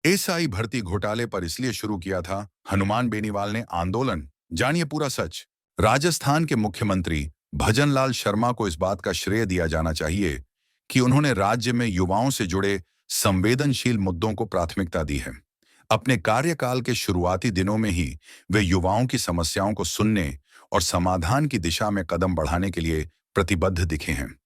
SI भर्ती घोटाले पर इसलिए शुरू किया था हनुमान बेनीवाल ने आंदोलन। जानिए पूरा सच। राजस्थान के मुख्यमंत्री भजनलाल शर्मा को इस बात का श्रेय दिया जाना चाहिए कि उन्होंने राज्य में युवाओं से जुड़े संवेदनशील मुद्दों को प्राथमिकता दी है। अपने कार्यकाल के शुरुआती दिनों में ही वे युवाओं की समस्याओं को सुनने और समाधान की दिशा में कदम बढ़ाने के लिए प्रतिबद्ध दिखे हैं।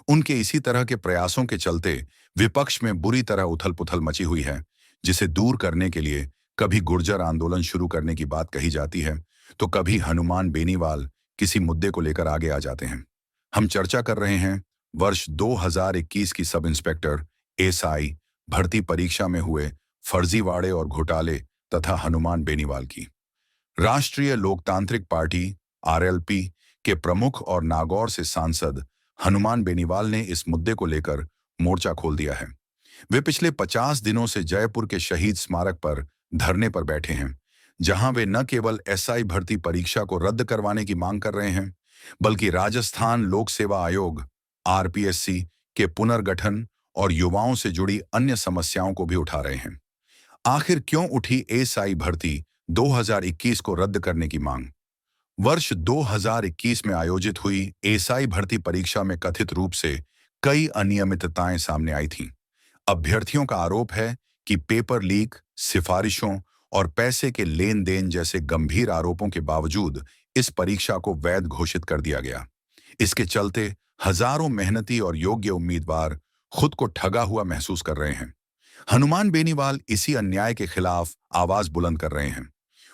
उनके इसी तरह के प्रयासों के चलते विपक्ष में बुरी तरह उथल-पुथल मची हुई है, जिसे दूर करने के लिए कभी गुर्जर आंदोलन शुरू करने की बात कही जाती है, तो कभी हनुमान बेनीवाल किसी मुद्दे को लेकर आगे आ जाते हैं। हम चर्चा कर रहे हैं वर्ष 2021 की सब इंस्पेक्टर एसआई भर्ती परीक्षा में हुए फर्जीवाड़े और घोटाले तथा हनुमान बेनीवाल की। राष्ट्रीय लोकतांत्रिक पार्टी आरएलपी के प्रमुख और नागौर से सांसद हनुमान बेनीवाल ने इस मुद्दे को लेकर मोर्चा खोल दिया है। वे पिछले 50 दिनों से जयपुर के शहीद स्मारक पर धरने पर बैठे हैं, जहां वे न केवल एसआई भर्ती परीक्षा को रद्द करवाने की मांग कर रहे हैं, बल्कि राजस्थान लोक सेवा आयोग आरपीएससी के पुनर्गठन और युवाओं से जुड़ी अन्य समस्याओं को भी उठा रहे हैं। आखिर क्यों उठी एसआई भर्ती 2021 को रद्द करने की मांग? वर्ष 2021 में आयोजित हुई एसआई भर्ती परीक्षा में कथित रूप से कई अनियमितताएं सामने आई थीं। अभ्यर्थियों का आरोप है कि पेपर लीक, सिफारिशों और पैसे के लेन देन जैसे गंभीर आरोपों के बावजूद इस परीक्षा को वैध घोषित कर दिया गया। इसके चलते हजारों मेहनती और योग्य उम्मीदवार खुद को ठगा हुआ महसूस कर रहे हैं। हनुमान बेनीवाल इसी अन्याय के खिलाफ आवाज बुलंद कर रहे हैं।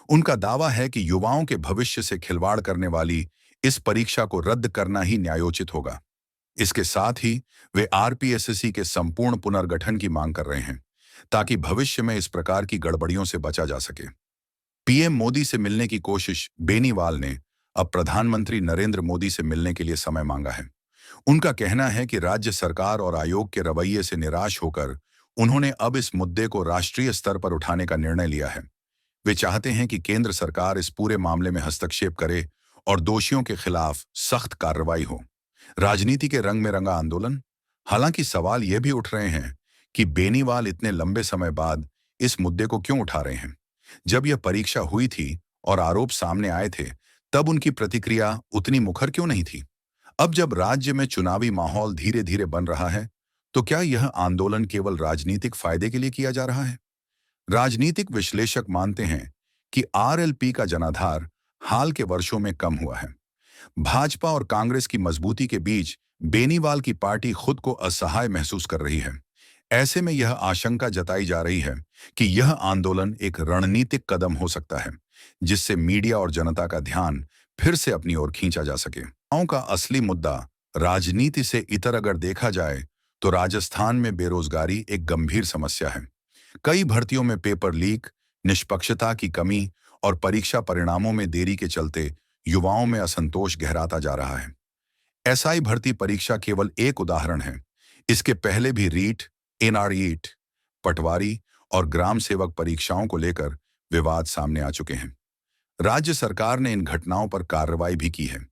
उनका दावा है कि युवाओं के भविष्य से खिलवाड़ करने वाली इस परीक्षा को रद्द करना ही न्यायोचित होगा। इसके साथ ही वे आरपीएससी के संपूर्ण पुनर्गठन की मांग कर रहे हैं, ताकि भविष्य में इस प्रकार की गड़बड़ियों से बचा जा सके। पीएम मोदी से मिलने की कोशिश बेनीवाल ने अब प्रधानमंत्री नरेंद्र मोदी से मिलने के लिए समय मांगा है। उनका कहना है कि राज्य सरकार और आयोग के रवैये से निराश होकर उन्होंने अब इस मुद्दे को राष्ट्रीय स्तर पर उठाने का निर्णय लिया है। वे चाहते हैं कि केंद्र सरकार इस पूरे मामले में हस्तक्षेप करे और दोषियों के खिलाफ सख्त कार्रवाई हो। राजनीति के रंग में रंगा आंदोलन। हालांकि सवाल ये भी उठ रहे हैं कि बेनीवाल इतने लंबे समय बाद इस मुद्दे को क्यों उठा रहे हैं। जब यह परीक्षा हुई थी और आरोप सामने आए थे, तब उनकी प्रतिक्रिया उतनी मुखर क्यों नहीं थी। अब जब राज्य में चुनावी माहौल धीरे धीरे बन रहा है, तो क्या यह आंदोलन केवल राजनीतिक फायदे के लिए किया जा रहा है? राजनीतिक विश्लेषक मानते हैं कि आरएलपी का जनाधार हाल के वर्षों में कम हुआ है। भाजपा और कांग्रेस की मजबूती के बीच बेनीवाल की पार्टी खुद को असहाय महसूस कर रही है। ऐसे में यह आशंका जताई जा रही है कि यह आंदोलन एक रणनीतिक कदम हो सकता है, जिससे मीडिया और जनता का ध्यान फिर से अपनी ओर खींचा जा सके। युवाओं का असली मुद्दा राजनीति से इतर अगर देखा जाए तो राजस्थान में बेरोजगारी एक गंभीर समस्या है। कई भर्तियों में पेपर लीक, निष्पक्षता की कमी और परीक्षा परिणामों में देरी के चलते युवाओं में असंतोष गहराता जा रहा है। एसआई भर्ती परीक्षा केवल एक उदाहरण है। इसके पहले भी रीट, एनआरईट, पटवारी और ग्राम सेवक परीक्षाओं को लेकर विवाद सामने आ चुके हैं। राज्य सरकार ने इन घटनाओं पर कार्रवाई भी की है।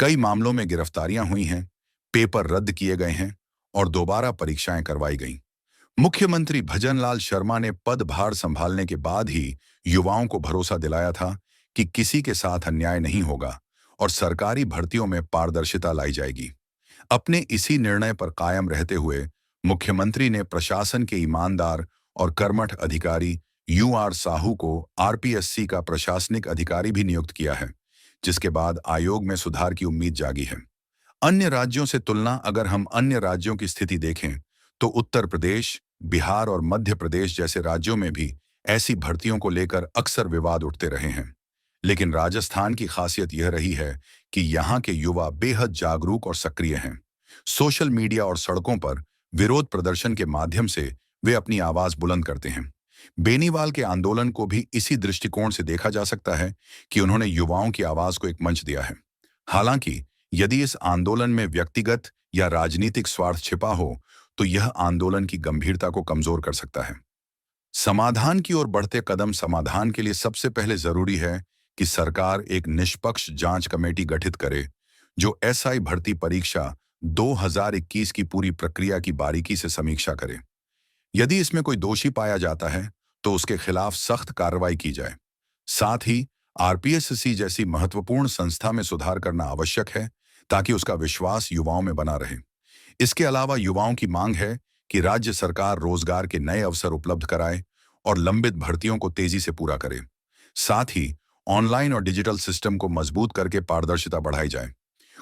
कई मामलों में गिरफ्तारियां हुई हैं, पेपर रद्द किए गए हैं और दोबारा परीक्षाएं करवाई गईं। मुख्यमंत्री भजनलाल शर्मा ने पदभार संभालने के बाद ही युवाओं को भरोसा दिलाया था कि किसी के साथ अन्याय नहीं होगा और सरकारी भर्तियों में पारदर्शिता लाई जाएगी। अपने इसी निर्णय पर कायम रहते हुए मुख्यमंत्री ने प्रशासन के ईमानदार और कर्मठ अधिकारी यूआर साहू को आरपीएससी का प्रशासनिक अधिकारी भी नियुक्त किया है, जिसके बाद आयोग में सुधार की उम्मीद जागी है। अन्य राज्यों से तुलना अगर हम अन्य राज्यों की स्थिति देखें तो उत्तर प्रदेश, बिहार और मध्य प्रदेश जैसे राज्यों में भी ऐसी भर्तियों को लेकर अक्सर विवाद उठते रहे हैं। लेकिन राजस्थान की खासियत यह रही है कि यहाँ के युवा बेहद जागरूक और सक्रिय हैं। सोशल मीडिया और सड़कों पर विरोध प्रदर्शन के माध्यम से वे अपनी आवाज बुलंद करते हैं। बेनीवाल के आंदोलन को भी इसी दृष्टिकोण से देखा जा सकता है कि उन्होंने युवाओं की आवाज को एक मंच दिया है। हालांकि यदि इस आंदोलन में व्यक्तिगत या राजनीतिक स्वार्थ छिपा हो, तो यह आंदोलन की गंभीरता को कमजोर कर सकता है। समाधान की ओर बढ़ते कदम समाधान के लिए सबसे पहले जरूरी है कि सरकार एक निष्पक्ष जांच कमेटी गठित करे, जो एसआई भर्ती परीक्षा 2021 की पूरी प्रक्रिया की बारीकी से समीक्षा करे। यदि इसमें कोई दोषी पाया जाता है, तो उसके खिलाफ सख्त कार्रवाई की जाए। साथ ही आरपीएससी जैसी महत्वपूर्ण संस्था में सुधार करना आवश्यक है ताकि उसका विश्वास युवाओं में बना रहे। इसके अलावा युवाओं की मांग है कि राज्य सरकार रोजगार के नए अवसर उपलब्ध कराए और लंबित भर्तियों को तेजी से पूरा करे। साथ ही ऑनलाइन और डिजिटल सिस्टम को मजबूत करके पारदर्शिता बढ़ाई जाए।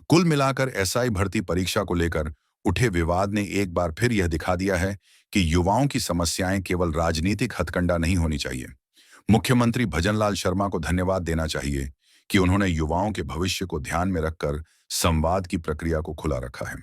कुल मिलाकर एसआई भर्ती परीक्षा को लेकर उठे विवाद ने एक बार फिर यह दिखा दिया है कि युवाओं की समस्याएं केवल राजनीतिक हथकंडा नहीं होनी चाहिए। मुख्यमंत्री भजनलाल शर्मा को धन्यवाद देना चाहिए कि उन्होंने युवाओं के भविष्य को ध्यान में रखकर संवाद की प्रक्रिया को खुला रखा है।